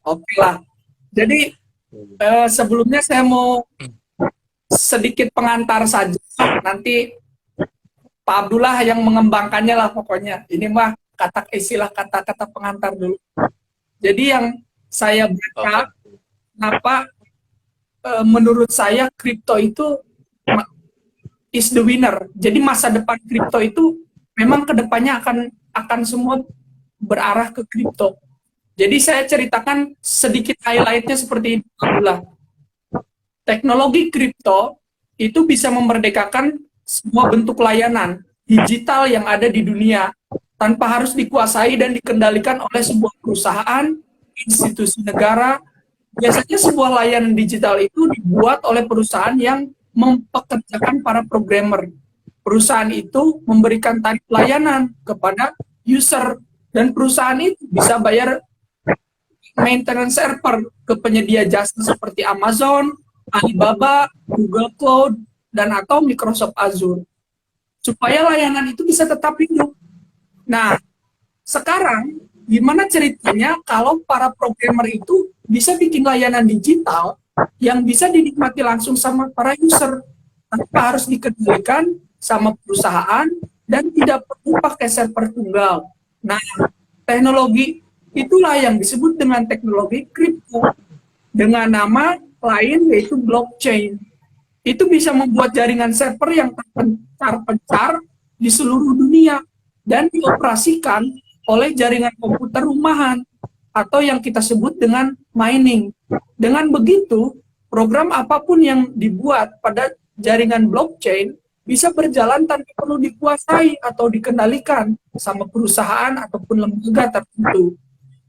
Oke lah. Jadi sebelumnya saya mau sedikit pengantar saja. Nanti Pak Abdullah yang mengembangkannya lah pokoknya. Ini mah istilah kata-kata pengantar dulu. Jadi yang saya baca, kenapa menurut saya kripto itu is the winner. Jadi masa depan kripto itu memang kedepannya akan semua berarah ke kripto. Jadi saya ceritakan sedikit highlightnya seperti ini, Abdullah. Teknologi kripto itu bisa memerdekakan semua bentuk layanan digital yang ada di dunia tanpa harus dikuasai dan dikendalikan oleh sebuah perusahaan, institusi negara. Biasanya sebuah layanan digital itu dibuat oleh perusahaan yang mempekerjakan para programmer. Perusahaan itu memberikan tarif layanan kepada user dan perusahaan itu bisa bayar maintenance server ke penyedia jasa seperti Amazon, Alibaba, Google Cloud, dan atau Microsoft Azure. Supaya layanan itu bisa tetap hidup. Nah, sekarang gimana ceritanya kalau para programmer itu bisa bikin layanan digital yang bisa dinikmati langsung sama para user tanpa harus dikendalikan sama perusahaan dan tidak perlu pakai server tunggal. Nah, teknologi itulah yang disebut dengan teknologi kripto dengan nama lain yaitu blockchain. Itu bisa membuat jaringan server yang terpencar di seluruh dunia dan dioperasikan oleh jaringan komputer rumahan atau yang kita sebut dengan mining. Dengan begitu, program apapun yang dibuat pada jaringan blockchain bisa berjalan tanpa perlu dikuasai atau dikendalikan sama perusahaan ataupun lembaga tertentu.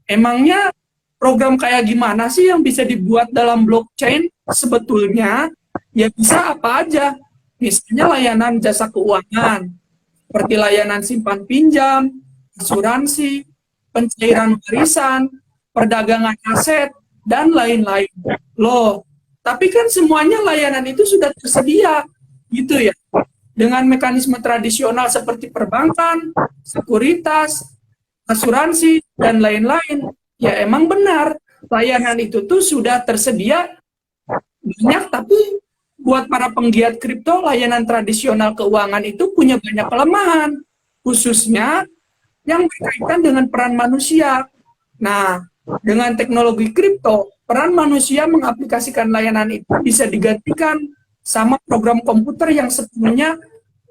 Emangnya program kayak gimana sih yang bisa dibuat dalam blockchain? Sebetulnya ya bisa apa aja. Misalnya layanan jasa keuangan, seperti layanan simpan pinjam, asuransi, pencairan warisan, perdagangan aset, dan lain-lain. Loh, tapi kan semuanya layanan itu sudah tersedia, gitu ya. Dengan mekanisme tradisional seperti perbankan, sekuritas, asuransi, dan lain-lain. Ya emang benar, layanan itu tuh sudah tersedia banyak, tapi buat para penggiat kripto, layanan tradisional keuangan itu punya banyak kelemahan, khususnya yang berkaitan dengan peran manusia. Nah, dengan teknologi kripto, peran manusia mengaplikasikan layanan itu bisa digantikan sama program komputer yang sepenuhnya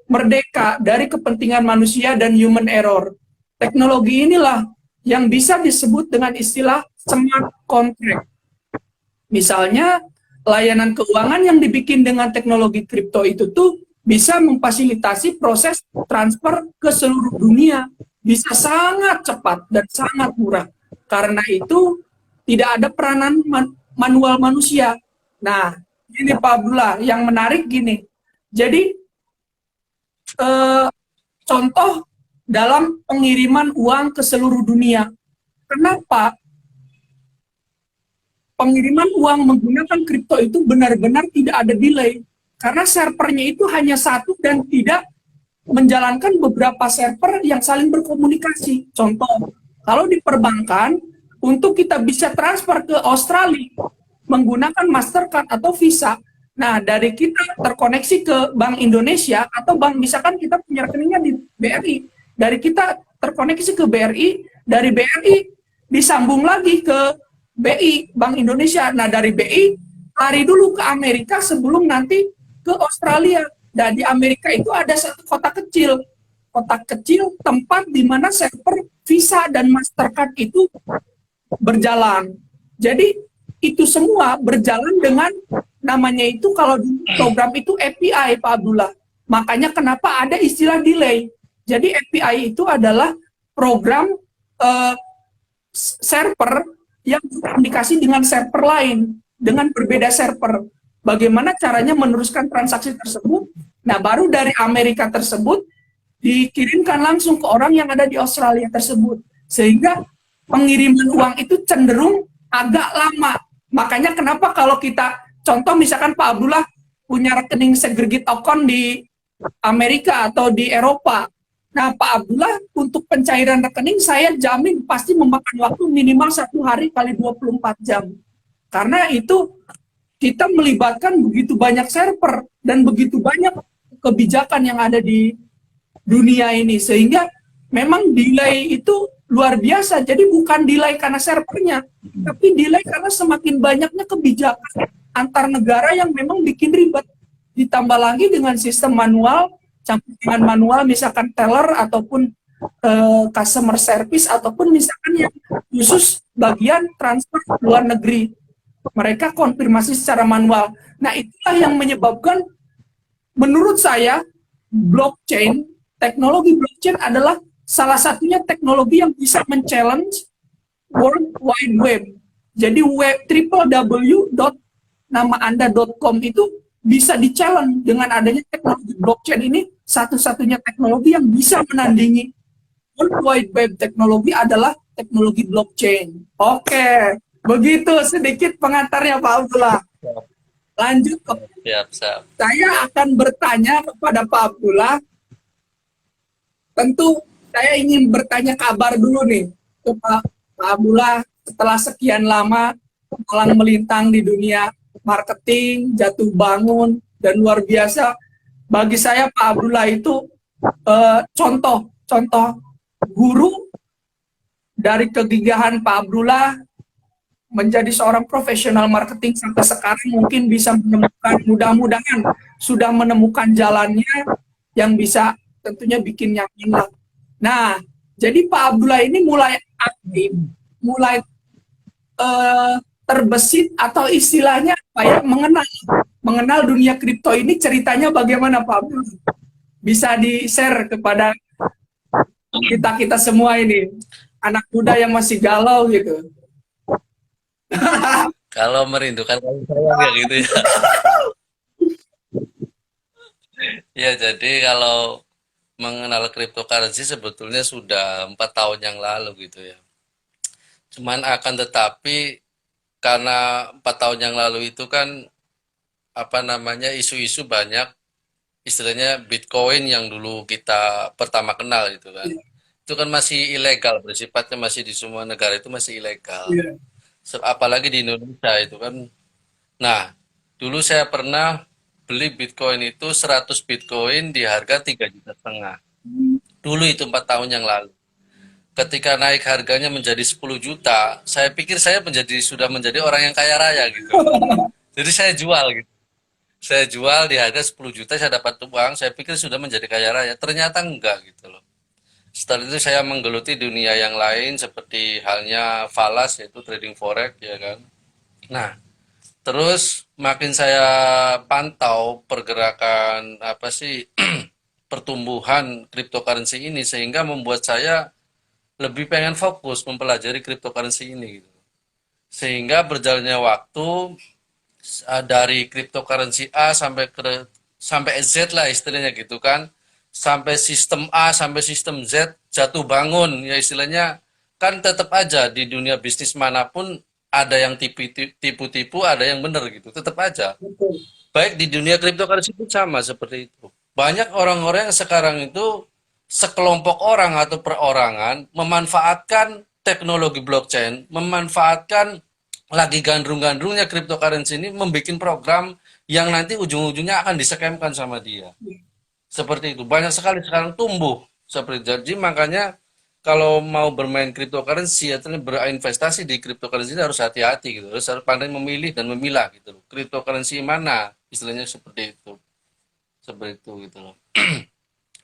merdeka dari kepentingan manusia dan human error. Teknologi inilah yang bisa disebut dengan istilah smart contract. Misalnya, layanan keuangan yang dibikin dengan teknologi kripto itu tuh bisa memfasilitasi proses transfer ke seluruh dunia. Bisa sangat cepat dan sangat murah. Karena itu, tidak ada peranan manual manusia. Nah, ini Pak Abdullah, yang menarik gini. Jadi, contoh dalam pengiriman uang ke seluruh dunia. Kenapa pengiriman uang menggunakan kripto itu benar-benar tidak ada delay? Karena servernya itu hanya satu dan tidak menjalankan beberapa server yang saling berkomunikasi. Contoh, kalau di perbankan, untuk kita bisa transfer ke Australia menggunakan Mastercard atau Visa, nah dari kita terkoneksi ke Bank Indonesia atau bank, misalkan kita punya rekeningnya di BRI, dari kita terkoneksi ke BRI, dari BRI disambung lagi ke BI, Bank Indonesia. Nah, dari BI lari dulu ke Amerika sebelum nanti ke Australia. Dan di Amerika itu ada satu kota kecil tempat di mana server Visa dan Mastercard itu berjalan. Jadi itu semua berjalan dengan namanya itu kalau di program itu API, Pak Abdullah. Makanya kenapa ada istilah delay. Jadi API itu adalah program server yang berkomunikasi dengan server lain, dengan berbeda server. Bagaimana caranya meneruskan transaksi tersebut? Nah, baru dari Amerika tersebut dikirimkan langsung ke orang yang ada di Australia tersebut. Sehingga pengiriman uang itu cenderung agak lama. Makanya kenapa kalau kita, contoh misalkan Pak Abdullah punya rekening segregate account di Amerika atau di Eropa. Nah, Pak Abdullah, untuk pencairan rekening saya jamin pasti memakan waktu minimal 1 hari kali 24 jam. Karena itu kita melibatkan begitu banyak server dan begitu banyak kebijakan yang ada di dunia ini, sehingga memang delay itu luar biasa. Jadi bukan delay karena servernya, tapi delay karena semakin banyaknya kebijakan antar negara yang memang bikin ribet. Ditambah lagi dengan sistem manual, campur dengan manual misalkan teller ataupun customer service ataupun misalkan yang khusus bagian transfer luar negeri. Mereka konfirmasi secara manual. Nah, itulah yang menyebabkan menurut saya blockchain, teknologi blockchain adalah salah satunya teknologi yang bisa men-challenge World Wide Web. Jadi web www.namaanda.com itu bisa di-challenge dengan adanya teknologi blockchain ini, satu-satunya teknologi yang bisa menandingi World Wide Web. Teknologi adalah teknologi blockchain. Oke, begitu sedikit pengantarnya Pak Abdullah. Lanjut, Siap. saya akan bertanya kepada Pak Abdullah. Tentu saya ingin bertanya kabar dulu nih ke Pak Abdullah setelah sekian lama malang melintang di dunia marketing, jatuh bangun, dan luar biasa. Bagi saya Pak Abdullah itu contoh guru dari kegigihan Pak Abdullah menjadi seorang profesional marketing sampai sekarang mungkin bisa menemukan, mudah-mudahan sudah menemukan jalannya yang bisa tentunya bikin nyaman lah. Nah, jadi Pak Abdullah ini mulai aktif, mulai terbesit atau istilahnya apa ya, mengenal dunia kripto ini, ceritanya bagaimana Pak Abdullah? Bisa di-share kepada kita semua ini, anak muda yang masih galau gitu. Kalau merindukan kasih sayang ya gitu ya. Ya, jadi kalau mengenal cryptocurrency sebetulnya sudah 4 tahun yang lalu gitu ya. Cuman akan tetapi karena 4 tahun yang lalu itu kan apa namanya isu-isu banyak, istilahnya Bitcoin yang dulu kita pertama kenal itu kan. Itu kan masih ilegal, bersifatnya masih di semua negara itu masih ilegal. Iya. Apalagi di Indonesia itu kan. Nah, dulu saya pernah beli Bitcoin itu 100 Bitcoin di harga 3,5 juta. Dulu itu 4 tahun yang lalu. Ketika naik harganya menjadi 10 juta, saya pikir saya sudah menjadi orang yang kaya raya gitu. Jadi saya jual gitu. Saya jual di harga 10 juta, saya dapat uang, saya pikir sudah menjadi kaya raya. Ternyata enggak gitu loh. Setelah itu saya menggeluti dunia yang lain seperti halnya falas, yaitu trading forex ya kan. Nah, terus makin saya pantau pergerakan apa sih pertumbuhan cryptocurrency ini sehingga membuat saya lebih pengen fokus mempelajari cryptocurrency ini gitu. Sehingga berjalannya waktu dari cryptocurrency A sampai Z lah istilahnya gitu kan. Sampai sistem A sampai sistem Z jatuh bangun ya istilahnya, kan tetap aja di dunia bisnis manapun ada yang tipu-tipu, ada yang benar gitu, tetap aja. Baik di dunia cryptocurrency pun sama seperti itu. Banyak orang-orang yang sekarang itu sekelompok orang atau perorangan memanfaatkan teknologi blockchain, memanfaatkan lagi gandrung-gandrungnya cryptocurrency ini membuat program yang nanti ujung-ujungnya akan diskemkan sama dia. Seperti itu. Banyak sekali sekarang tumbuh seperti itu. Jadi makanya kalau mau bermain cryptocurrency atau berinvestasi di cryptocurrency harus hati-hati gitu. Harus pandai memilih dan memilah gitu loh. Cryptocurrency mana? Istilahnya seperti itu. Seperti itu gitu loh.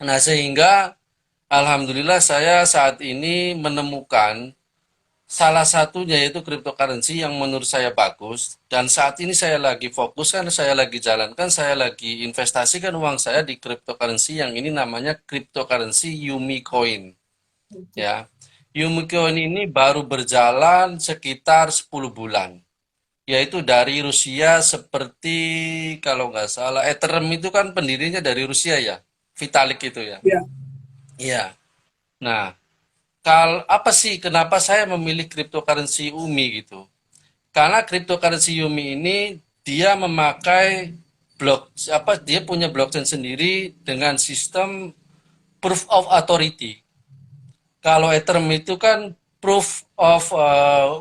Nah, sehingga alhamdulillah saya saat ini menemukan salah satunya yaitu cryptocurrency yang menurut saya bagus, dan saat ini saya lagi fokus kan, saya lagi jalankan, saya lagi investasikan uang saya di cryptocurrency yang ini namanya cryptocurrency Yumi Coin. Ya. Yumi Coin ini baru berjalan sekitar 10 bulan. Yaitu dari Rusia seperti kalau nggak salah Ethereum itu kan pendirinya dari Rusia ya. Vitalik itu ya. Iya. Iya. Nah, apa sih kenapa saya memilih cryptocurrency Umi gitu? Karena cryptocurrency Yumi ini dia memakai dia punya blockchain sendiri dengan sistem proof of authority. Kalau Ethereum itu kan proof of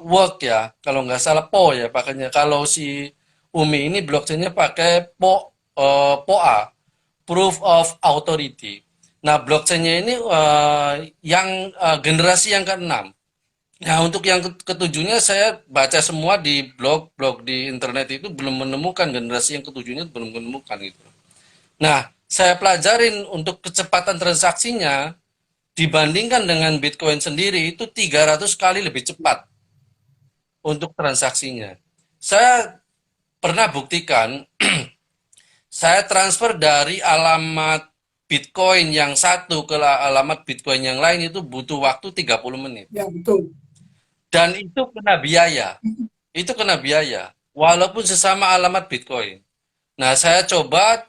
work ya, kalau nggak salah PO ya pakainya. Kalau si Umi ini blockchainnya pakai POA, proof of authority. Nah, blockchainnya ini yang generasi yang keenam. Nah, untuk yang ketujuhnya saya baca semua di blog-blog di internet itu belum menemukan generasi yang ketujuhnya belum menemukan gitu. Nah, saya pelajarin untuk kecepatan transaksinya dibandingkan dengan Bitcoin sendiri itu 300 kali lebih cepat untuk transaksinya. Saya pernah buktikan, saya transfer dari alamat Bitcoin yang satu ke alamat Bitcoin yang lain itu butuh waktu 30 menit. Ya, betul. Dan itu kena biaya. Itu kena biaya. Walaupun sesama alamat Bitcoin. Nah, saya coba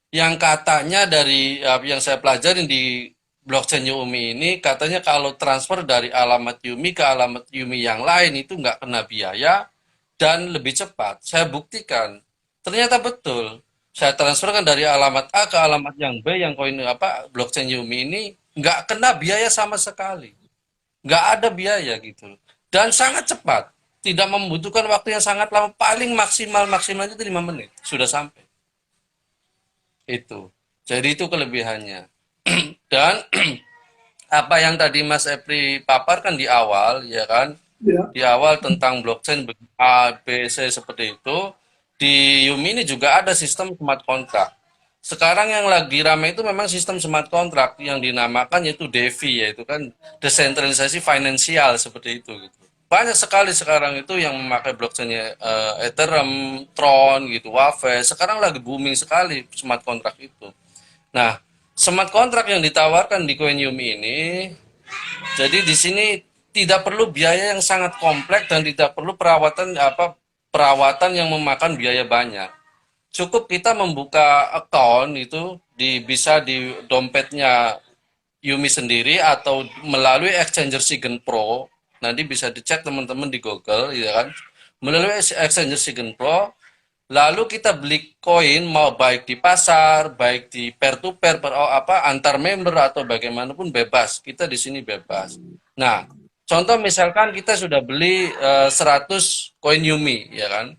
yang katanya dari yang saya pelajarin di blockchain Yumi ini, katanya kalau transfer dari alamat Yumi ke alamat Yumi yang lain itu nggak kena biaya dan lebih cepat. Saya buktikan. Ternyata betul. Saya transferkan dari alamat A ke alamat yang B yang koin blockchain Yumi ini nggak kena biaya sama sekali. Nggak ada biaya gitu. Dan sangat cepat. Tidak membutuhkan waktu yang sangat lama. Paling maksimal itu 5 menit. Sudah sampai. Itu. Jadi itu kelebihannya. Dan apa yang tadi Mas Epri paparkan di awal, ya kan? Ya. Di awal tentang blockchain A, B, C seperti itu. Di Yumi ini juga ada sistem smart contract. Sekarang yang lagi ramai itu memang sistem smart contract yang dinamakan yaitu DeFi, yaitu kan desentralisasi finansial seperti itu gitu. Banyak sekali sekarang itu yang memakai blockchainnya Ethereum, Tron gitu, Aave. Sekarang lagi booming sekali smart contract itu. Nah, smart contract yang ditawarkan di Coinium ini, jadi di sini tidak perlu biaya yang sangat kompleks dan tidak perlu perawatan yang memakan biaya banyak. Cukup kita membuka account itu bisa di dompetnya Yumi sendiri atau melalui exchanger Sigen Pro. Nanti bisa dicek teman-teman di Google, ya kan? Melalui exchanger Sigen Pro, lalu kita beli koin mau baik di pasar, baik di peer to peer antar member atau bagaimanapun bebas. Kita di sini bebas. Nah, contoh misalkan kita sudah beli 100 koin Yumi, ya kan?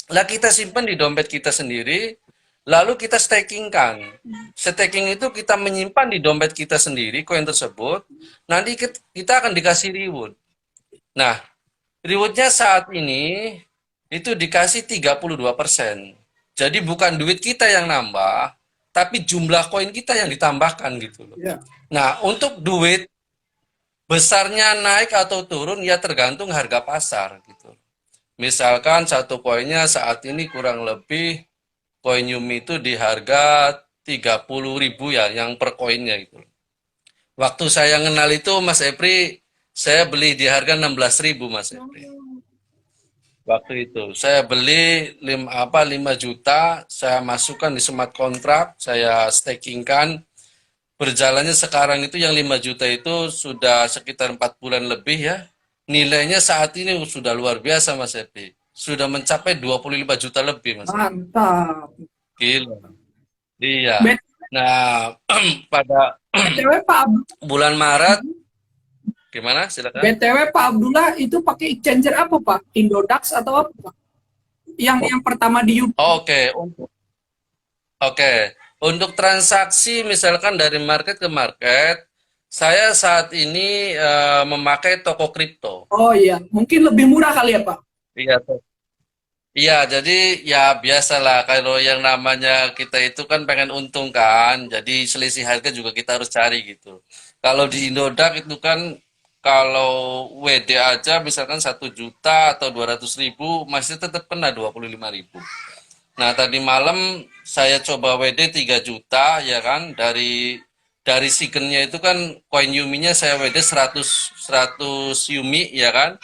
Lah kita simpan di dompet kita sendiri, lalu kita stakingkan. Staking itu kita menyimpan di dompet kita sendiri koin tersebut, nanti kita akan dikasih reward. Nah, rewardnya saat ini itu dikasih 32%. Jadi bukan duit kita yang nambah, tapi jumlah koin kita yang ditambahkan gitu loh. Ya. Nah, untuk duit besarnya naik atau turun ya tergantung harga pasar gitu. Misalkan satu koinnya saat ini kurang lebih koin Yumi itu di harga 30.000 ya yang per koinnya itu. Waktu saya kenal itu Mas Epri, saya beli di harga 16.000 Mas Epri. Waktu itu saya beli 5 juta, saya masukkan di smart contract, saya stakingkan. Berjalannya sekarang itu yang 5 juta itu sudah sekitar 4 bulan lebih ya. Nilainya saat ini sudah luar biasa Mas Epi. Sudah mencapai 25 juta lebih Mas. Mantap. Gila. Iya. Bet- Nah, pada BTW Pak bulan Maret gimana? Silakan. BTW Pak Abdullah itu pakai exchanger apa Pak? Indodax atau apa Pak? Yang pertama di YouTube. Oke, untuk transaksi misalkan dari market ke market, saya saat ini memakai toko kripto. Oh iya, mungkin lebih murah kali ya Pak? Iya, iya, jadi ya biasalah kalau yang namanya kita itu kan pengen untung kan, jadi selisih harga juga kita harus cari gitu. Kalau di Indodax itu kan kalau WD aja misalkan 1 juta atau 200.000 masih tetap kena 25.000. Nah, tadi malam saya coba WD 3 juta ya kan dari Sigennya itu kan koin Yuminya saya WD 100 Yumi ya kan.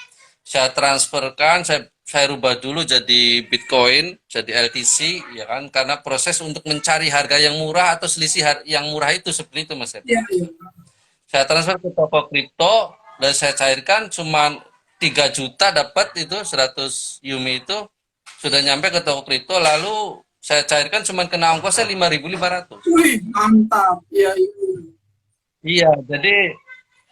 Saya transferkan, saya rubah dulu jadi Bitcoin, jadi LTC ya kan karena proses untuk mencari harga yang murah atau selisih yang murah itu seperti itu Mas. Iya, iya. Saya transfer ke toko kripto dan saya cairkan cuma 3 juta dapat itu 100 Yumi itu sudah nyampe ke toko kripto lalu saya cairkan cuma kena ongkosnya 5.500. Wih, mantap. Iya, iya. Iya, jadi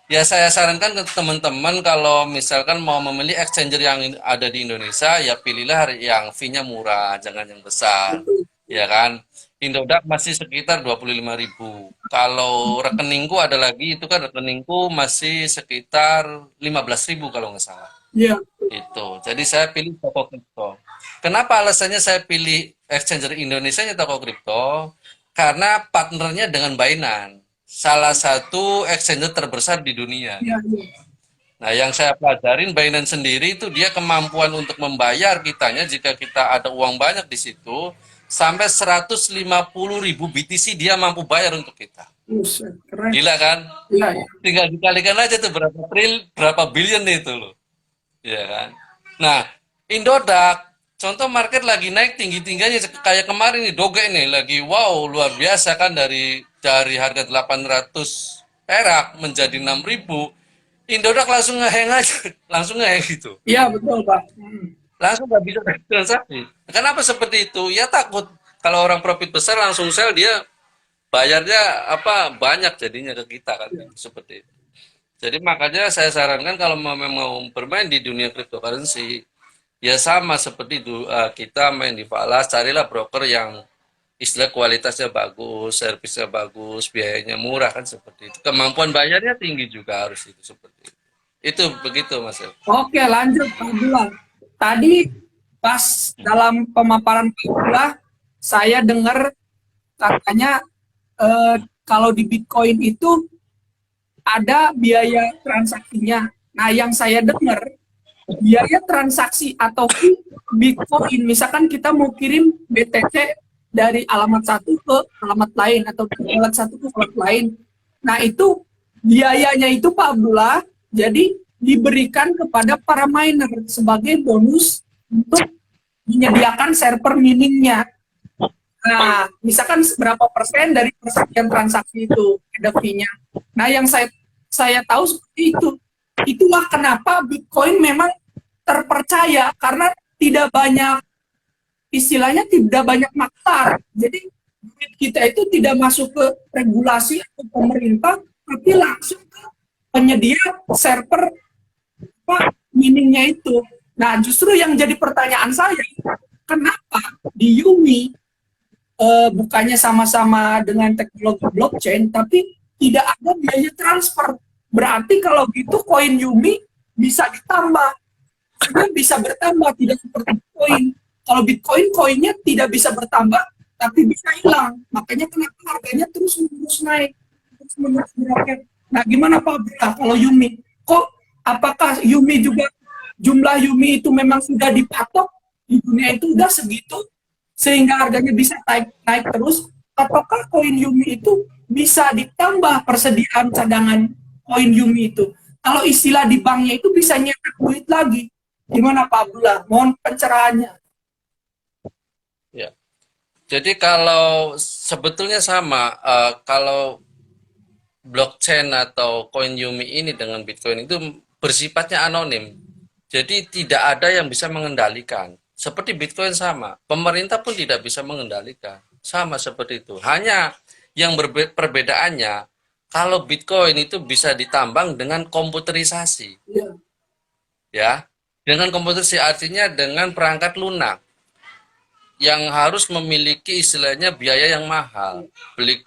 ya saya sarankan ke teman-teman kalau misalkan mau memilih exchanger yang ada di Indonesia, ya pilihlah yang fee-nya murah, jangan yang besar. Betul. Ya kan? Indodax masih sekitar 25.000. Kalau rekeningku ada lagi, itu kan rekeningku masih sekitar 15.000 kalau nggak salah. Iya. Itu. Jadi saya pilih toko kripto. Kenapa alasannya saya pilih exchanger Indonesia nya toko kripto? Karena partnernya dengan Binance, salah satu exchanger terbesar di dunia. Iya, iya. Nah, yang saya pelajarin Binance sendiri itu dia kemampuan untuk membayar kitanya jika kita ada uang banyak di situ sampai 150.000 BTC dia mampu bayar untuk kita. Buset, keren. Gila kan? Iya, iya. Tinggal dikalikan aja tuh berapa billion itu loh. Iya kan? Nah, Indodax, contoh market lagi naik tinggi-tingginya kayak kemarin nih Doge nih lagi wow luar biasa kan dari harga 800 perak menjadi 6.000. Indodax langsung ngeheng aja, langsung ngeheng gitu. Iya, betul, Pak. Langsung nggak bisa transaksi. Kenapa seperti itu? Ya takut kalau orang profit besar langsung sell dia bayarnya apa banyak jadinya ke kita kan seperti itu. Jadi makanya saya sarankan kalau memang mau bermain di dunia cryptocurrency, ya sama seperti itu kita main di Falas, carilah broker yang istilah kualitasnya bagus, servisnya bagus, biayanya murah kan seperti itu. Kemampuan bayarnya tinggi juga harus itu seperti itu. Itu begitu Mas. Oke, lanjut Pak Abdullah. Tadi pas dalam pemaparan Pak Abdullah, saya dengar katanya kalau di Bitcoin itu ada biaya transaksinya. Nah, yang saya dengar biaya transaksi atau fee Bitcoin, misalkan kita mau kirim BTC dari alamat satu ke alamat lain atau dari alamat satu ke alamat lain. Nah, itu biayanya itu Pak Abdullah jadi diberikan kepada para miner sebagai bonus untuk menyediakan server miningnya. Nah, misalkan berapa persen dari persekian transaksi itu ada fee-nya. Nah, yang saya tahu seperti itu. Itulah kenapa Bitcoin memang terpercaya karena tidak banyak istilahnya tidak banyak makar. Jadi duit kita itu tidak masuk ke regulasi atau pemerintah, tapi langsung ke penyedia server apa miningnya itu. Nah, justru yang jadi pertanyaan saya, kenapa di Yumi bukannya sama-sama dengan teknologi blockchain, tapi tidak ada biaya transfer. Berarti kalau gitu koin Yumi bisa ditambah, bisa bertambah, tidak seperti Bitcoin. Kalau Bitcoin, koinnya tidak bisa bertambah, tapi bisa hilang. Makanya kenapa harganya terus menerus naik, terus menerus meroket. Nah, gimana Pak Abdullah kalau Yumi? Kok apakah Yumi juga jumlah Yumi itu memang sudah dipatok di dunia itu udah segitu sehingga harganya bisa naik terus? Ataukah koin Yumi itu bisa ditambah persediaan cadangan koin Yumi itu? Kalau istilah di banknya itu bisa nyetak duit lagi. Gimana Pak Abdullah? Mohon pencerahannya. Ya. Jadi kalau sebetulnya sama kalau blockchain atau koin Yumi ini dengan Bitcoin itu bersifatnya anonim. Jadi tidak ada yang bisa mengendalikan. Seperti Bitcoin sama, pemerintah pun tidak bisa mengendalikan. Sama seperti itu. Hanya yang perbedaannya kalau Bitcoin itu bisa ditambang dengan komputerisasi. Ya. Ya. Dengan komputerisasi artinya dengan perangkat lunak yang harus memiliki istilahnya biaya yang mahal. Beli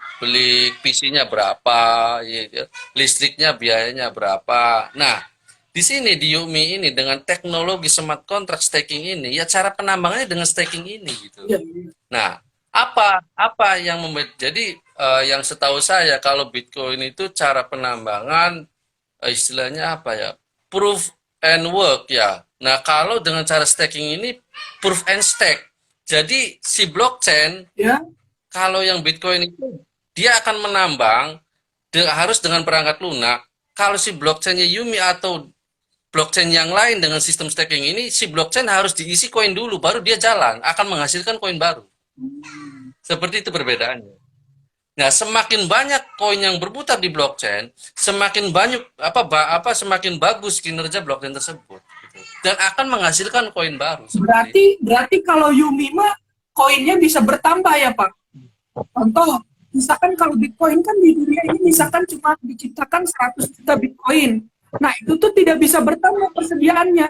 PC-nya berapa, ya, listriknya biayanya berapa. Nah, di sini di Yumi ini dengan teknologi smart contract staking ini, ya cara penambangannya dengan staking ini gitu. Ya. Nah, apa yang membuat jadi yang setahu saya kalau Bitcoin itu cara penambangan istilahnya apa ya? Proof and work ya. Nah, kalau dengan cara staking ini proof and stake. Jadi si blockchain Ya. kalau yang Bitcoin itu dia akan menambang harus dengan perangkat lunak. Kalau si blockchainnya Yumi atau blockchain yang lain dengan sistem staking ini, si blockchain harus diisi koin dulu, baru dia jalan, akan menghasilkan koin baru. Seperti itu perbedaannya. Nah, semakin banyak koin yang berputar di blockchain, semakin banyak semakin bagus kinerja blockchain tersebut, gitu. Dan akan menghasilkan koin baru. Berarti kalau Yumi mah koinnya bisa bertambah ya Pak? Contoh misalkan kalau Bitcoin kan di dunia ini misalkan cuma diciptakan 100 juta Bitcoin. Nah, itu tuh tidak bisa bertambah persediaannya.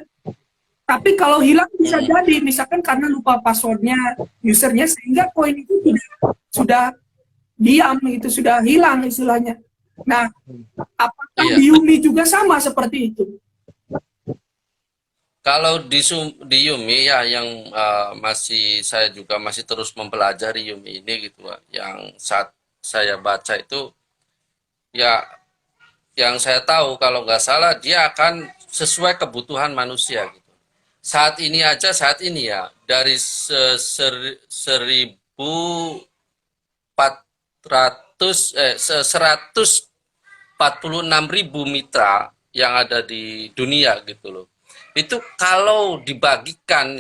Tapi kalau hilang bisa jadi, misalkan karena lupa passwordnya, usernya, sehingga koin itu sudah diam, itu sudah hilang istilahnya. Nah, apakah Iya. di Yumi juga sama seperti itu? Kalau di Yumi ya yang saya juga masih terus mempelajari Yumi ini gitu Pak. Yang saat saya baca itu ya yang saya tahu kalau nggak salah dia akan sesuai kebutuhan manusia gitu. Saat ini ya dari 146.000 mitra yang ada di dunia gitu loh. Itu kalau dibagikan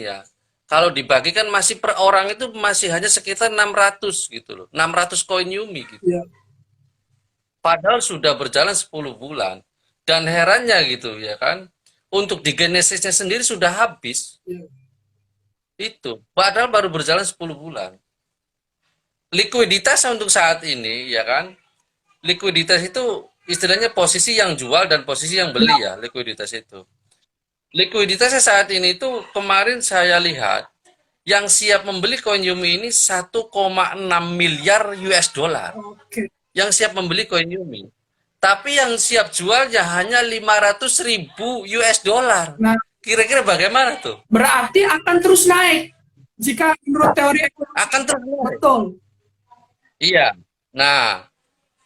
masih per orang itu masih hanya sekitar 600 gitu loh. 600 koin Yumi gitu. Ya. Padahal sudah berjalan 10 bulan. Dan herannya gitu ya kan, untuk di genesisnya sendiri sudah habis. Ya. Itu. Padahal baru berjalan 10 bulan. Likuiditas untuk saat ini ya kan, likuiditas itu istilahnya posisi yang jual dan posisi yang beli ya, likuiditas itu. Likuiditasnya saat ini itu kemarin saya lihat yang siap membeli koin Yumi ini 1,6 miliar US dollar. Oke. Yang siap membeli koin Yumi. Tapi yang siap jualnya hanya 500.000 US dollar. Nah, Kira-kira bagaimana tuh? berarti akan terus naik jika menurut teori ekonomi. Akan terus. Betul. Iya. Nah,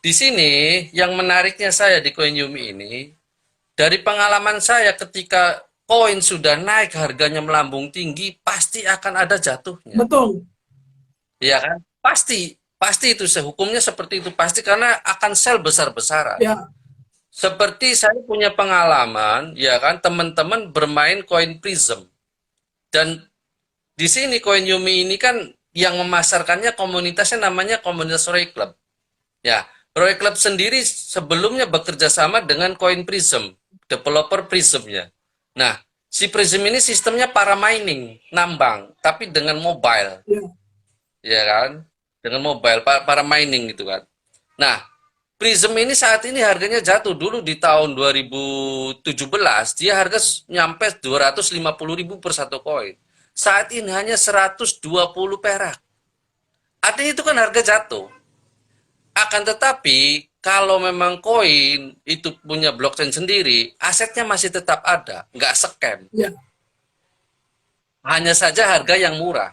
di sini yang menariknya saya di koin Yumi ini, dari pengalaman saya ketika koin sudah naik harganya melambung tinggi, pasti akan ada jatuhnya. Betul. Iya kan? Pasti itu hukumnya seperti itu pasti karena akan sell besar-besaran. Ya. Seperti saya punya pengalaman, ya kan, teman-teman bermain koin Prism. Dan di sini koin Yumi ini kan yang memasarkannya komunitasnya namanya komunitas Roy Club. Ya, Roy Club sendiri sebelumnya bekerja sama dengan koin Prism, developer Prismnya. Nah, si Prism ini sistemnya para mining, nambang, tapi dengan mobile. Ya. Ya kan? Dengan mobile, para mining gitu kan. Nah, Prism ini saat ini harganya jatuh. Dulu di tahun 2017 dia harga nyampe 250.000 per satu koin. Saat ini hanya 120 perak. Artinya itu kan harga jatuh. Akan tetapi kalau memang koin itu punya blockchain sendiri, asetnya masih tetap ada, nggak scam. Ya. Hanya saja harga yang murah.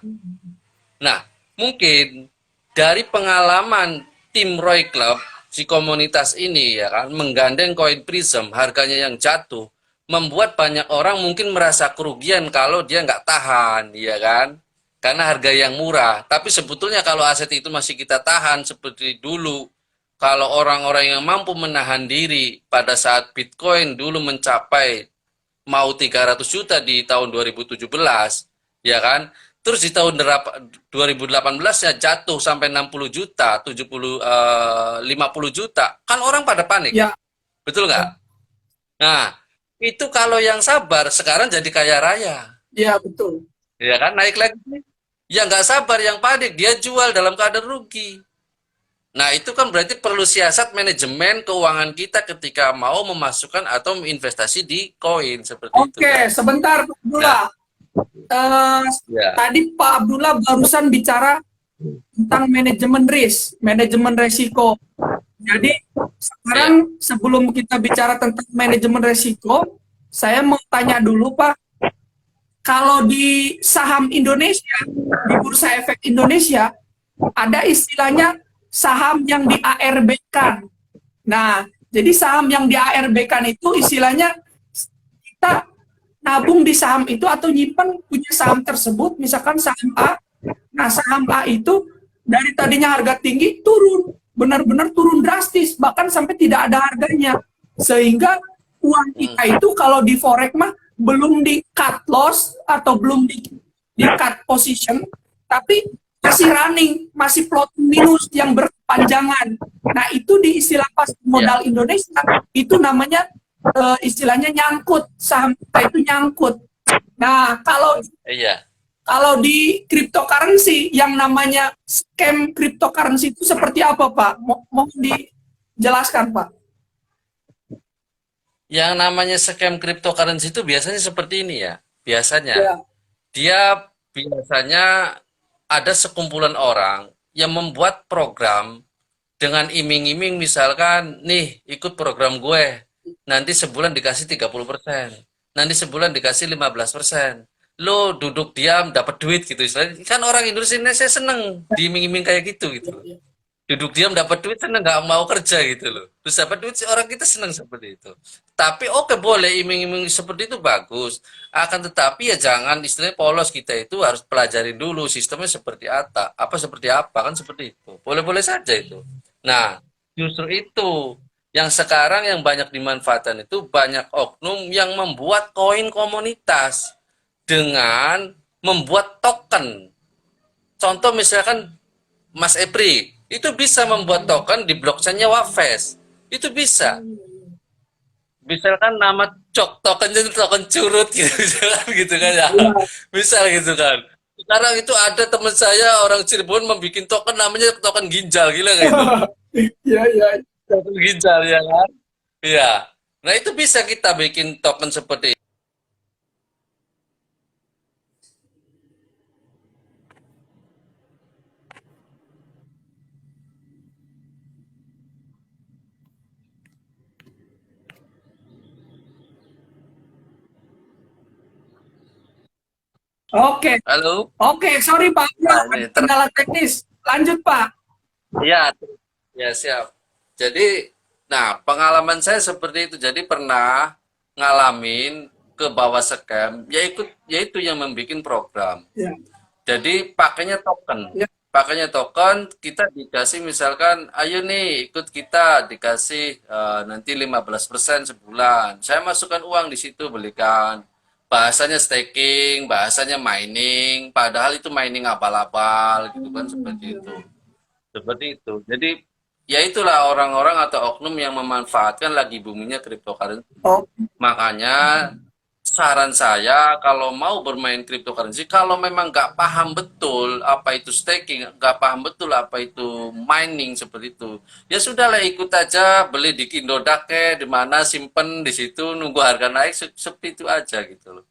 Nah, mungkin dari pengalaman tim Roy Club, si komunitas ini ya kan menggandeng koin Prism harganya yang jatuh, membuat banyak orang mungkin merasa kerugian kalau dia nggak tahan, ya kan? Karena harga yang murah. Tapi sebetulnya kalau aset itu masih kita tahan seperti dulu, kalau orang-orang yang mampu menahan diri pada saat Bitcoin dulu mencapai mau 300 juta di tahun 2017, ya kan? Terus di tahun 2018 ya jatuh sampai 60 juta, 50 juta. Kan orang pada panik. Ya. Betul nggak? Nah, itu kalau yang sabar sekarang jadi kaya raya. Ya, betul. Ya kan, naik lagi. Yang nggak sabar, yang panik, dia jual dalam keadaan rugi. Nah, itu kan berarti perlu siasat manajemen keuangan kita ketika mau memasukkan atau investasi di koin seperti itu. Oke, sebentar Pak Abdullah. Ya. Tadi Pak Abdullah barusan bicara tentang manajemen risk, manajemen resiko. Jadi sekarang sebelum kita bicara tentang manajemen resiko, saya mau tanya dulu Pak, kalau di saham Indonesia, di Bursa Efek Indonesia, ada istilahnya saham yang di ARB-kan. Nah, jadi saham yang di ARB-kan itu istilahnya kita nabung di saham itu atau nyimpan punya saham tersebut, misalkan saham A. Nah, saham A itu dari tadinya harga tinggi turun, benar-benar turun drastis, bahkan sampai tidak ada harganya. Sehingga uang kita itu kalau di forex mah belum di cut loss atau belum di cut position, tapi masih running, masih floating minus yang berkepanjangan. Nah, itu di istilah pasar modal Indonesia itu namanya istilahnya nyangkut, saham kita itu nyangkut. Nah, kalau Kalau di cryptocurrency yang namanya scam cryptocurrency itu seperti apa, Pak? Mau dijelaskan, Pak? Yang namanya scam cryptocurrency itu biasanya seperti ini ya. Biasanya Ya, dia biasanya ada sekumpulan orang yang membuat program dengan iming-iming, misalkan nih ikut program gue, nanti sebulan dikasih 30%, nanti sebulan dikasih 15%, lo duduk diam dapat duit gitu istilahnya. Kan orang Indonesia seneng diiming-iming kayak gitu ya, loh. ya. Duduk diam dapat duit seneng, nggak mau kerja gitu loh. Terus dapat duit orang kita seneng seperti itu. Tapi oke, boleh iming-iming seperti itu, bagus, akan tetapi ya jangan istilahnya polos. Kita itu harus pelajari dulu sistemnya seperti seperti apa, kan seperti itu. Boleh-boleh saja itu. Nah, justru itu yang sekarang yang banyak dimanfaatkan, itu banyak oknum yang membuat koin komunitas dengan membuat token. Contoh misalkan Mas Epri, itu bisa membuat token di blockchain-nya Wafes. Itu bisa. Misalkan nama tokennya itu token curut gitu, misalkan gitu kan ya. Misal gitu kan. Sekarang itu ada teman saya orang Cirebon membuat token namanya token ginjal, gila nggak itu? Iya, iya. Token ginjal ya kan? Iya. Nah itu bisa kita bikin token seperti itu. Oke, Halo? oke, sorry Pak, ya, Nah, ada ini kendala teknis. Lanjut Pak. ya, ya siap. Jadi, nah pengalaman saya seperti itu. Jadi pernah ngalamin ke bawah scam, yaitu yang membuat program. Ya, Jadi ya. pakainya token kita dikasih misalkan, ayo nih ikut kita dikasih nanti 15% sebulan. Saya masukkan uang di situ, belikan. Bahasanya staking, bahasanya mining, padahal itu mining abal-abal gitu kan, seperti itu. Seperti itu. Jadi ya itulah orang-orang atau oknum yang memanfaatkan lagi boomingnya cryptocurrency. Oh, Makanya saran saya kalau mau bermain cryptocurrency, kalau memang nggak paham betul apa itu staking, nggak paham betul apa itu mining seperti itu, ya sudahlah ikut aja, beli di Indodake, di mana simpen di situ, nunggu harga naik, seperti itu aja gitu loh.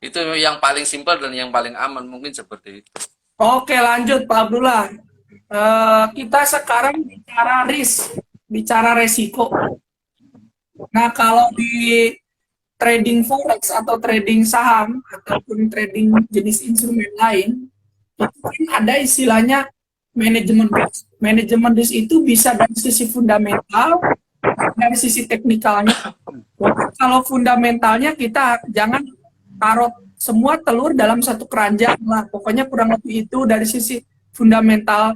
Itu yang paling simpel dan yang paling aman mungkin seperti itu. oke, lanjut Pak Abdullah. Kita sekarang bicara risk, bicara resiko. Nah, kalau di trading forex atau trading saham ataupun trading jenis instrumen lain, itu kan ada istilahnya manajemen risk. Manajemen risk itu bisa dari sisi fundamental, dari sisi teknikalnya. Kalau fundamentalnya kita jangan taruh semua telur dalam satu keranjang lah. Pokoknya kurang lebih itu dari sisi fundamental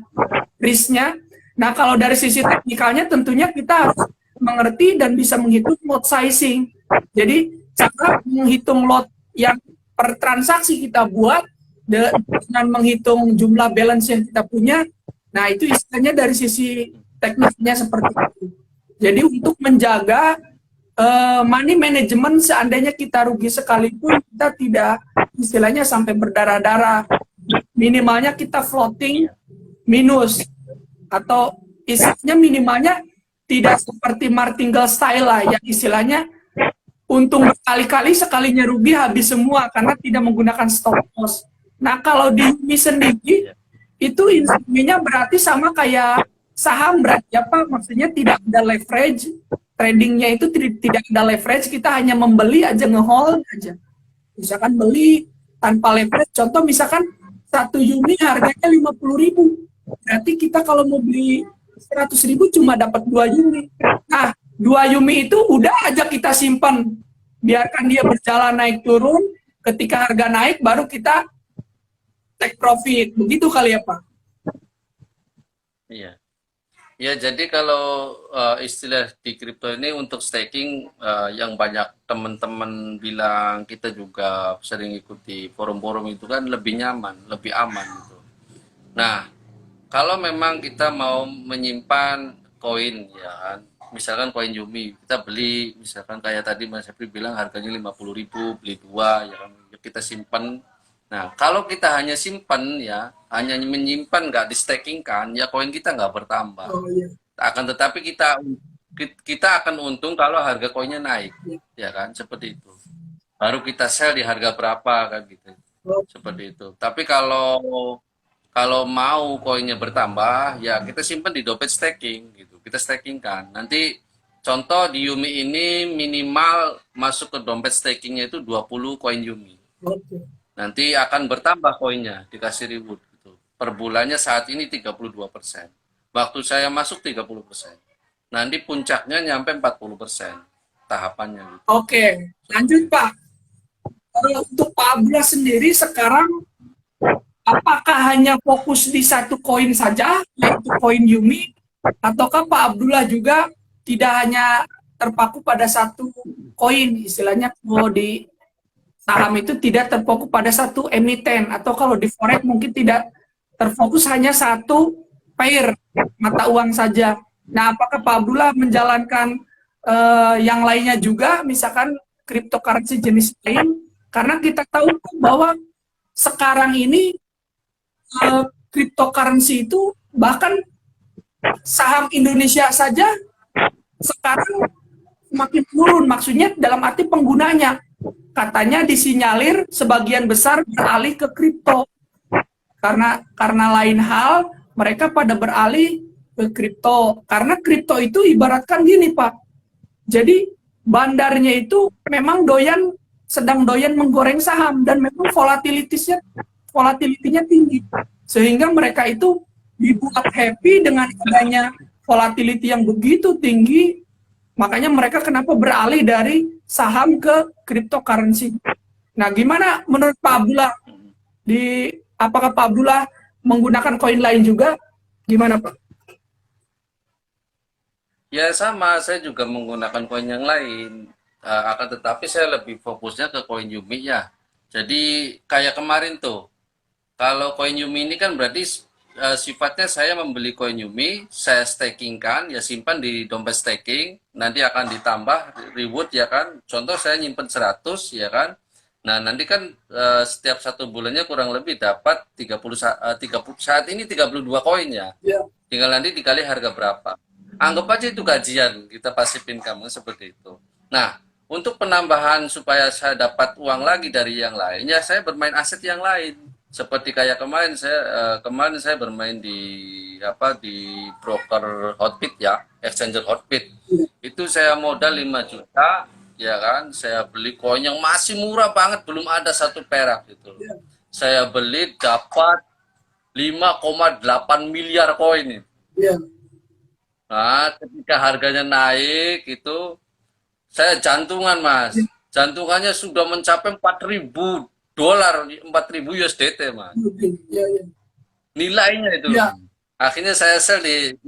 risknya. Nah, kalau dari sisi teknikalnya tentunya kita harus mengerti dan bisa menghitung lot sizing. Jadi, cara menghitung lot yang per transaksi kita buat dengan menghitung jumlah balance yang kita punya, nah itu istilahnya dari sisi teknisnya seperti itu. Jadi untuk menjaga money management, seandainya kita rugi sekalipun kita tidak istilahnya sampai berdarah-darah, minimalnya kita floating minus, atau istilahnya minimalnya tidak seperti martingale style lah yang istilahnya untung berkali-kali, sekalinya rugi habis semua karena tidak menggunakan stop loss. Nah kalau di Umi sendiri itu instrumennya berarti sama kayak saham, berarti apa? Maksudnya tidak ada leverage, tradingnya itu tidak ada leverage, kita hanya membeli aja, ngehold aja. Misalkan beli tanpa leverage, contoh misalkan satu unit harganya 50.000, berarti kita kalau mau beli 100.000 cuma dapat 2 unit. Nah, 2 unit itu udah aja kita simpan, biarkan dia berjalan naik turun, ketika harga naik baru kita take profit, begitu kali ya Pak? Iya. Ya, jadi kalau istilah di kripto ini untuk staking, yang banyak teman-teman bilang, kita juga sering ikuti forum-forum itu kan lebih nyaman, lebih aman gitu. Nah, kalau memang kita mau menyimpan koin ya kan, misalkan koin Yumi, kita beli, misalkan kayak tadi Mas Sepri bilang harganya 50.000, beli dua ya kan, kita simpan Nah, kalau kita hanya simpan ya, hanya menyimpan nggak di staking kan, ya koin kita nggak bertambah. Oh iya. Akan tetapi kita akan untung kalau harga koinnya naik, Iya. ya kan? Seperti itu. Baru kita sell di harga berapa kan gitu. Oh, Seperti itu. Tapi kalau kalau mau koinnya bertambah, ya kita simpan di dompet staking gitu. Kita staking kan. Nanti contoh di Yumi ini minimal masuk ke dompet stakingnya itu 20 koin Yumi. oke. Nanti akan bertambah koinnya, dikasih reward gitu. Per bulannya saat ini 32%. Waktu saya masuk 30%. Nanti puncaknya nyampe 40% tahapannya gitu. Oke, lanjut Pak. Untuk Pak Abdullah sendiri sekarang apakah hanya fokus di satu koin saja, yaitu koin Yumi, ataukah Pak Abdullah juga tidak hanya terpaku pada satu koin, istilahnya kalau di saham itu tidak terfokus pada satu emiten, atau kalau di forex mungkin tidak terfokus hanya satu pair mata uang saja. Nah, apakah Pak Abdullah menjalankan yang lainnya juga, misalkan cryptocurrency jenis lain? Karena kita tahu bahwa sekarang ini cryptocurrency itu bahkan saham Indonesia saja sekarang makin turun, maksudnya dalam arti penggunanya. Katanya disinyalir sebagian besar beralih ke kripto. Karena lain hal, mereka pada beralih ke kripto. Karena kripto itu ibaratkan gini, Pak. Jadi bandarnya itu memang sedang doyan menggoreng saham dan memang volatilitinya tinggi. Sehingga mereka itu dibuat happy dengan adanya volatility yang begitu tinggi. Makanya mereka kenapa beralih dari saham ke cryptocurrency. Nah, gimana menurut Pak Abdullah? Apakah Pak Abdullah menggunakan koin lain juga? Gimana Pak? Ya sama, saya juga menggunakan koin yang lain. Akan tetapi saya lebih fokusnya ke koin Yumi ya. Jadi kayak kemarin tuh, kalau koin Yumi ini kan berarti sifatnya saya membeli koin Yumi, saya stakingkan, ya simpan di dompet staking, nanti akan ditambah reward ya kan. Contoh saya nyimpen 100 ya kan. Nah, nanti kan setiap satu bulannya kurang lebih dapat 30 saat ini 32 koin ya. Ya. Tinggal nanti dikali harga berapa. Anggap aja itu gajian, kita pasifin kamu seperti itu. Nah, untuk penambahan supaya saya dapat uang lagi dari yang lain, ya saya bermain aset yang lain. Seperti kayak kemarin saya bermain di broker Hotbit ya, exchanger Hotbit. Itu saya modal 5 juta, ya kan? Saya beli koin yang masih murah banget, belum ada satu perak gitu. Saya beli dapat 5,8 miliar koin. Ya. Nah, ketika harganya naik itu saya jantungan, Mas. Jantungannya sudah mencapai 4.000 dolar, 4.000 USDT, Mas. Ya, ya. Nilainya itu. Ya. Akhirnya saya sell 3.000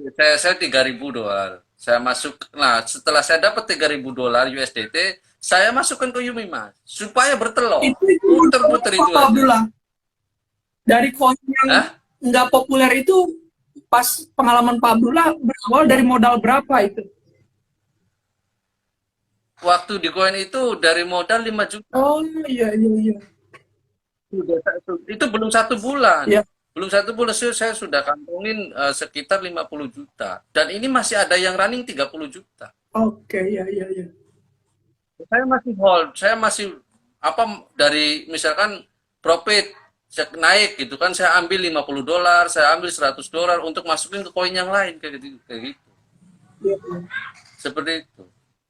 dolar. Saya masuk. Nah, setelah saya dapat 3.000 dolar USDT, saya masukkan ke Yumi, Mas, supaya bertelur. Itu Puter-puter itu Pak aja. Abdullah. Dari koin yang Hah? nggak populer itu, pas pengalaman Pak Abdullah berawal dari modal berapa itu? Waktu di koin itu dari modal 5 juta. Oh iya iya iya. Itu belum 1 bulan. Ya. Belum 1 bulan saya sudah kantongin sekitar 50 juta. Dan ini masih ada yang running 30 juta. Oke, ya ya ya. Saya masih hold, saya masih dari misalkan profit naik gitu kan, saya ambil 50 dolar, saya ambil 100 dolar untuk masukin ke koin yang lain kayak gitu. Ya, ya. Seperti itu.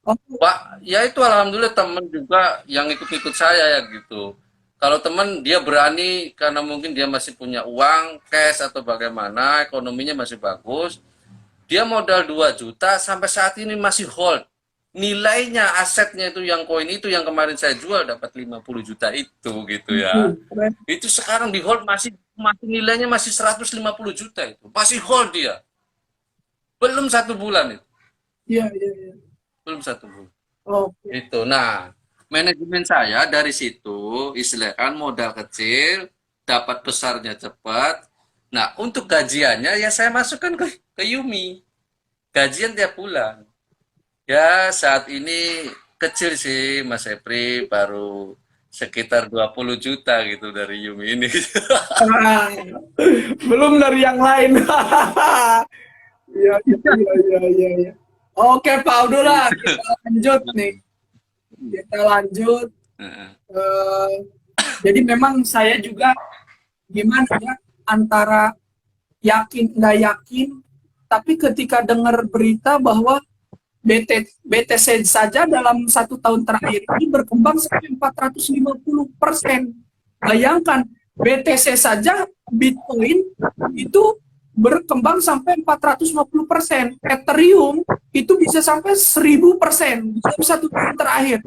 Oh, Pak, ya itu alhamdulillah teman juga yang ikut-ikut saya ya gitu. Kalau teman dia berani karena mungkin dia masih punya uang, cash atau bagaimana, ekonominya masih bagus. Dia modal 2 juta sampai saat ini masih hold. Nilainya asetnya itu yang koin itu yang kemarin saya jual dapat 50 juta itu gitu ya. keren. Itu sekarang di hold masih nilainya masih 150 juta itu. Masih hold dia. Belum 1 bulan itu. Iya iya iya. Belum 1 bulan. Oke. Itu. Nah, manajemen saya dari situ istilahkan modal kecil, dapat besarnya cepat. Nah, untuk gajiannya ya saya masukkan ke Yumi. Gajian tiap bulan. Ya, saat ini kecil sih Mas Epri, baru sekitar 20 juta gitu dari Yumi ini. Ah, belum dari yang lain. Iya, iya, iya, iya, iya. Oke, Pak Abdullah, kita lanjut nih. Kita lanjut. Heeh. Eh, jadi memang saya juga gimana ya, antara yakin nggak yakin, tapi ketika dengar berita bahwa BTC saja dalam 1 tahun terakhir ini berkembang sampai 450%. Bayangkan, BTC saja Bitcoin itu berkembang sampai 450%. Ethereum itu bisa sampai 1000% dalam 1 tahun terakhir.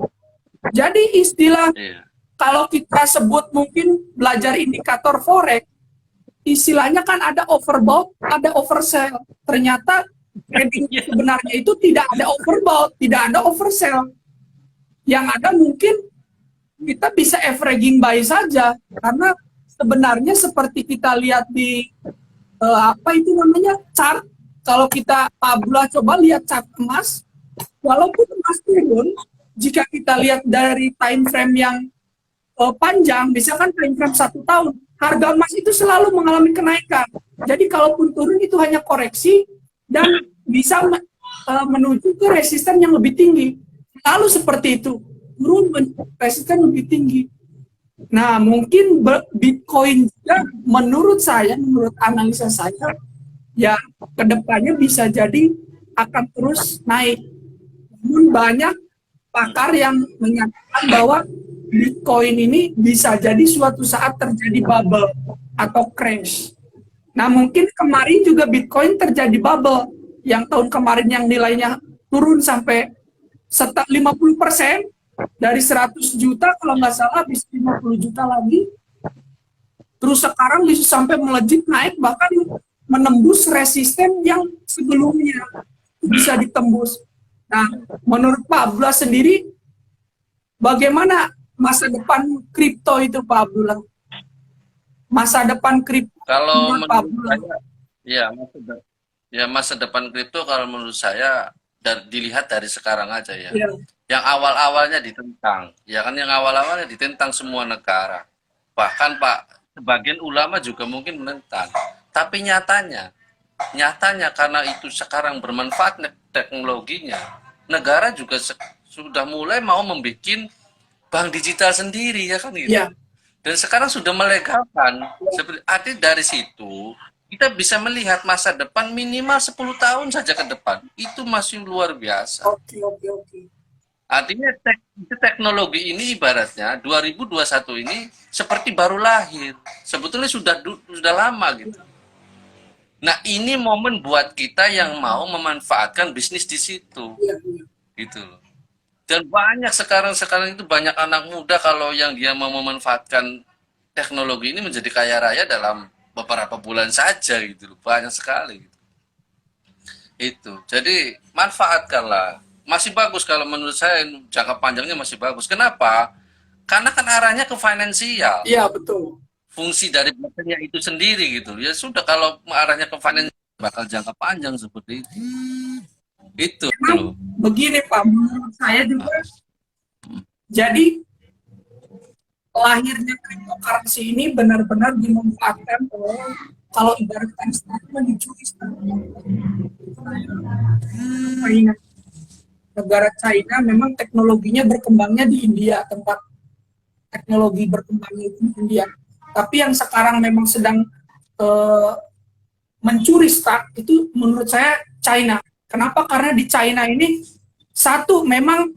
Jadi istilah Iya. kalau kita sebut mungkin belajar indikator forex, istilahnya kan ada overbought, ada oversell. Ternyata trading sebenarnya itu tidak ada overbought, tidak ada oversell. Yang ada mungkin kita bisa averaging buy saja, karena sebenarnya seperti kita lihat di apa itu namanya chart. Kalau kita Pak Abdullah coba lihat chart emas, walaupun emas turun, jika kita lihat dari time frame yang panjang, misalkan time frame 1 tahun, harga emas itu selalu mengalami kenaikan. Jadi kalaupun turun itu hanya koreksi dan bisa menuju ke resisten yang lebih tinggi. Lalu seperti itu, turun resisten lebih tinggi. Nah, mungkin Bitcoin juga menurut saya, menurut analisa saya, ya kedepannya bisa jadi akan terus naik. Namun banyak pakar yang menyatakan bahwa Bitcoin ini bisa jadi suatu saat terjadi bubble atau crash. Nah, mungkin kemarin juga Bitcoin terjadi bubble. Yang tahun kemarin yang nilainya turun sampai 50%, dari 100 juta kalau nggak salah bisa 50 juta lagi. Terus sekarang bisa sampai melejit naik, bahkan menembus resisten yang sebelumnya bisa ditembus. Nah, menurut Pak Abdullah sendiri, bagaimana masa depan kripto itu, Pak Abdullah? Masa depan kripto Kalau menurut Pak menurut Abdullah? saya, masa depan kripto kalau menurut saya dilihat dari sekarang aja ya. Ya, Yang awal-awalnya ditentang, ya kan yang awal-awalnya ditentang semua negara. Bahkan Pak, sebagian ulama juga mungkin menentang. Tapi nyatanya karena itu sekarang bermanfaat teknologinya, negara juga sudah mulai mau membuat bank digital sendiri ya kan gitu. ya, Dan sekarang sudah melegalkan. Artinya dari situ kita bisa melihat masa depan minimal 10 tahun saja ke depan. Itu masih luar biasa. oke, oke, oke. Artinya teknologi ini ibaratnya 2021 ini seperti baru lahir. Sebetulnya sudah lama gitu. Nah, ini momen buat kita yang mau memanfaatkan bisnis di situ. Ya, ya. Gitu loh. Dan banyak sekarang itu banyak anak muda kalau yang dia mau memanfaatkan teknologi ini menjadi kaya raya dalam beberapa bulan saja gitu loh. Banyak sekali gitu. Itu. Jadi manfaatkanlah. Masih bagus kalau menurut saya jangka panjangnya masih bagus. Kenapa? Karena kan arahnya ke finansial. Iya, betul. Fungsi dari blockchain itu sendiri gitu. Ya sudah kalau arahnya ke finansial bakal jangka panjang seperti itu. Itu loh. Begini Pak, menurut saya juga, jadi lahirnya cryptocurrency ini benar-benar dimanfaatkan oleh, kalau ibaratkan statement dicuri China. Negara China memang teknologinya berkembangnya di India, tempat teknologi berkembangnya itu di India. Tapi yang sekarang memang sedang mencuri start itu menurut saya China. Kenapa? Karena di China ini satu memang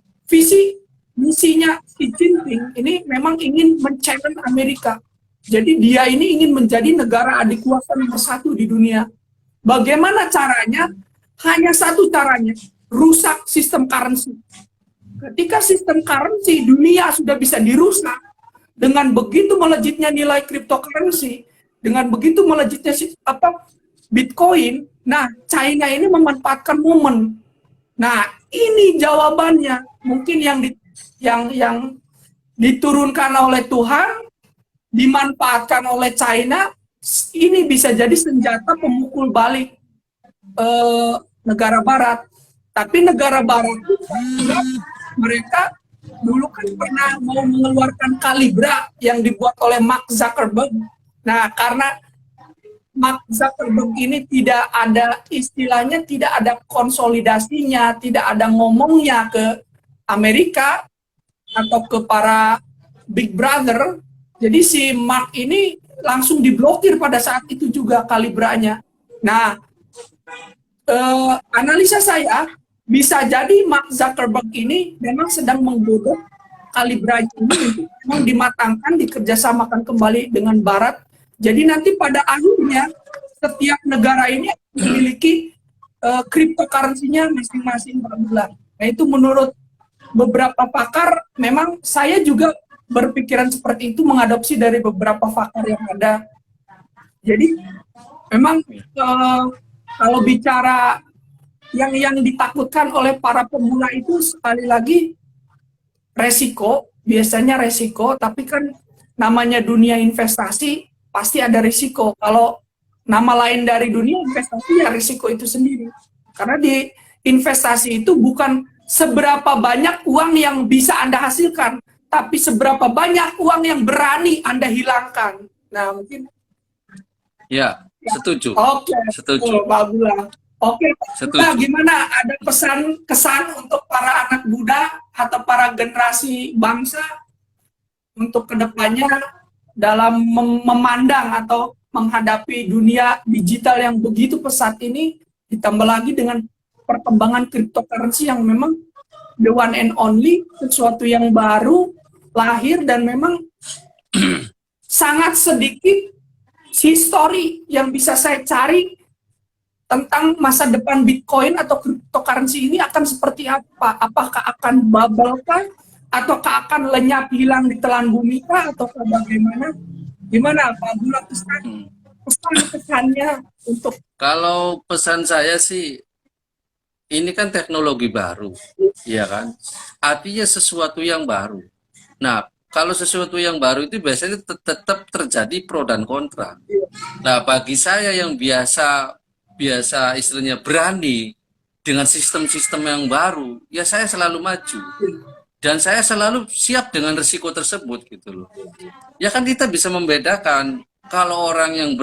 misinya Xi Jinping ini memang ingin men-challenge Amerika. Jadi dia ini ingin menjadi negara adik kuasa nomor 1 di dunia. Bagaimana caranya? Hanya satu caranya, rusak sistem currency. Ketika sistem currency dunia sudah bisa dirusak, dengan begitu melejitnya nilai cryptocurrency, dengan begitu melejitnya Bitcoin, nah China ini memanfaatkan momen. Nah, ini jawabannya. Mungkin yang diturunkan oleh Tuhan, dimanfaatkan oleh China, ini bisa jadi senjata pemukul balik negara Barat. Tapi negara Barat juga mereka dulu kan pernah mau mengeluarkan Calibra yang dibuat oleh Mark Zuckerberg. Nah, karena Mark Zuckerberg ini tidak ada istilahnya, tidak ada konsolidasinya, tidak ada ngomongnya ke Amerika atau ke para Big Brother. Jadi si Mark ini langsung diblokir pada saat itu juga Calibranya. Nah, analisa saya bisa jadi Mark Zuckerberg ini memang sedang menggodok Calibra ini untuk memang dimatangkan, dikerjasamakan kembali dengan Barat. Jadi nanti pada akhirnya setiap negara ini memiliki cryptocurrency-nya masing-masing per bulan. Nah itu menurut beberapa pakar, memang saya juga berpikiran seperti itu, mengadopsi dari beberapa pakar yang ada. Jadi memang kalau bicara yang ditakutkan oleh para pemula itu sekali lagi resiko, biasanya resiko, tapi kan namanya dunia investasi pasti ada risiko. Kalau nama lain dari dunia investasi ya risiko itu sendiri. Karena di investasi itu bukan seberapa banyak uang yang bisa Anda hasilkan, tapi seberapa banyak uang yang berani Anda hilangkan. Nah, mungkin Ya, setuju. oke, Setuju. Pak Abdullah. Oke, Pak Setuju. Abdullah, gimana? Ada pesan kesan untuk para anak muda atau para generasi bangsa untuk kedepannya dalam memandang atau menghadapi dunia digital yang begitu pesat ini, ditambah lagi dengan perkembangan cryptocurrency yang memang the one and only, sesuatu yang baru lahir dan memang sangat sedikit history yang bisa saya cari tentang masa depan Bitcoin atau cryptocurrency ini akan seperti apa? Apakah akan bubble kah? Ataukah akan lenyap hilang di telan bumi kah? Ataukah bagaimana? Gimana Pak Abdullah pesan-pesannya untuk Kalau pesan saya sih, ini kan teknologi baru, ya kan? Artinya sesuatu yang baru. Nah, kalau sesuatu yang baru itu biasanya tetap terjadi pro dan kontra. Nah, bagi saya yang biasa istilahnya berani dengan sistem-sistem yang baru, ya saya selalu maju. Dan saya selalu siap dengan risiko tersebut gitu loh. Ya kan kita bisa membedakan kalau orang yang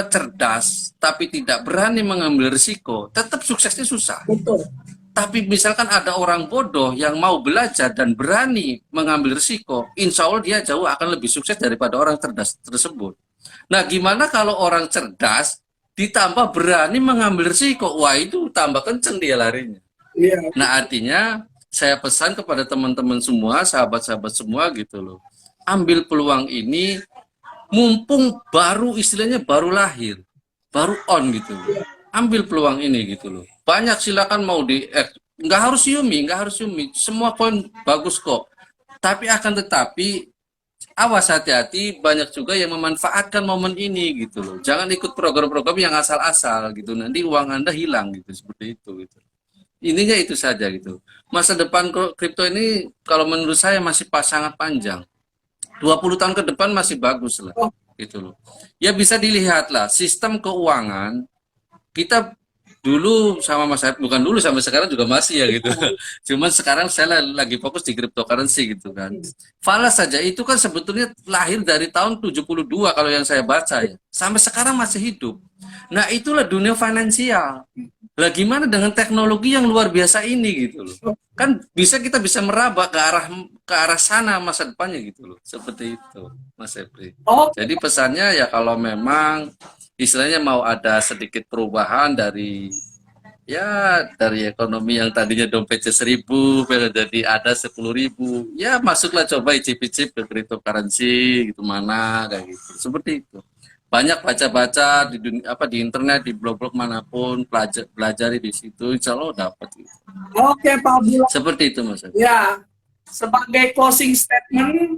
cerdas tapi tidak berani mengambil risiko, tetap suksesnya susah. betul? Tapi misalkan ada orang bodoh yang mau belajar dan berani mengambil risiko, insya Allah dia jauh akan lebih sukses daripada orang cerdas tersebut. Nah, gimana kalau orang cerdas ditambah berani mengambil risiko? Wah, itu tambah kenceng dia larinya. Iya. Nah, artinya saya pesan kepada teman-teman semua, sahabat-sahabat semua gitu loh. Ambil peluang ini, mumpung baru istilahnya baru lahir, baru on gitu loh. Ambil peluang ini gitu loh. Banyak silakan mau nggak harus Yumi, semua koin bagus kok. Tapi akan tetapi awas hati-hati, banyak juga yang memanfaatkan momen ini gitu loh. Jangan ikut program-program yang asal-asal gitu. Nanti uang Anda hilang gitu, seperti itu gitu. Ininya itu saja gitu. Masa depan kripto ini kalau menurut saya masih sangat panjang. 20 tahun ke depan masih bagus lah. Gitu loh. Ya bisa dilihat lah sistem keuangan kita dulu sama Mas Said, bukan dulu sampai sekarang juga masih ya gitu. Cuman sekarang saya lagi fokus di cryptocurrency gitu kan. Falas saja itu kan sebetulnya lahir dari tahun 72 kalau yang saya baca ya. Sampai sekarang masih hidup. Nah, itulah dunia finansial. Lah gimana dengan teknologi yang luar biasa ini gitu loh. Kan kita bisa meraba ke arah sana masa depannya gitu loh. Seperti itu, Mas Epri. Oh, Jadi pesannya ya kalau memang istilahnya mau ada sedikit perubahan dari ekonomi yang tadinya dompetnya 1.000 jadi ada 10.000, ya masuklah coba icip-icip ke cryptocurrency gitu mana kayak gitu. Seperti itu. Banyak baca-baca di dunia, di internet, di blog-blog manapun, pelajari di situ, insya Allah dapat gitu. oke Pak Abdullah. Seperti itu Mas. Ya, sebagai closing statement,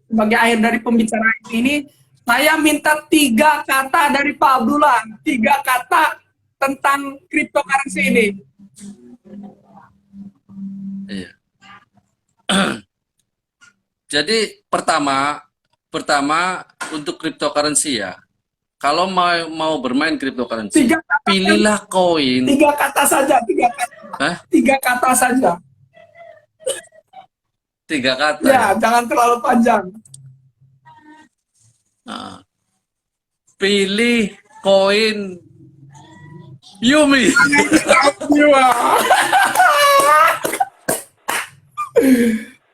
sebagai akhir dari pembicaraan ini, saya minta 3 kata dari Pak Abdullah, 3 kata tentang cryptocurrency ini. Iya. Jadi pertama untuk cryptocurrency ya, kalau mau bermain cryptocurrency, 3 kata, pilihlah koin. 3 kata saja, 3 kata. Hah? 3 kata saja. 3 kata Ya, ya. jangan terlalu panjang. Nah, pilih koin Yumi. Jiwa.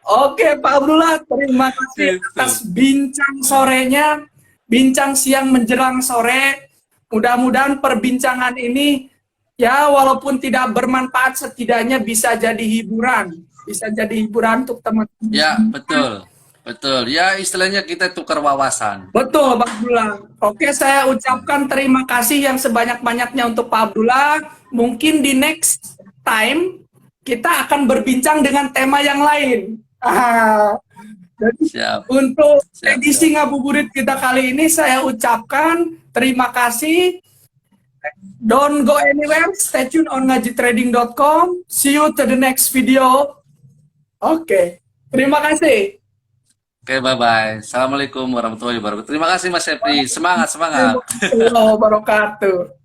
Oke, Pak Abdullah, terima kasih Gitu. atas bincang sorenya, bincang siang menjelang sore. Mudah-mudahan perbincangan ini ya walaupun tidak bermanfaat setidaknya bisa jadi hiburan. Bisa jadi hiburan untuk teman-teman. Ya, betul. Betul. Ya, istilahnya kita tukar wawasan. Betul, Pak Abdullah. Oke, saya ucapkan terima kasih yang sebanyak-banyaknya untuk Pak Abdullah. Mungkin di next time kita akan berbincang dengan tema yang lain. Jadi Siap. untuk Siap, edisi siap. ngabuburit kita kali ini saya ucapkan terima kasih. Don't go anywhere. Stay tune on ngajitrading.com. See you to the next video. Oke, terima kasih. Oke, bye-bye. Assalamualaikum warahmatullahi wabarakatuh. Terima kasih Mas Sepri. Semangat, semangat. Warahmatullahi wabarakatuh.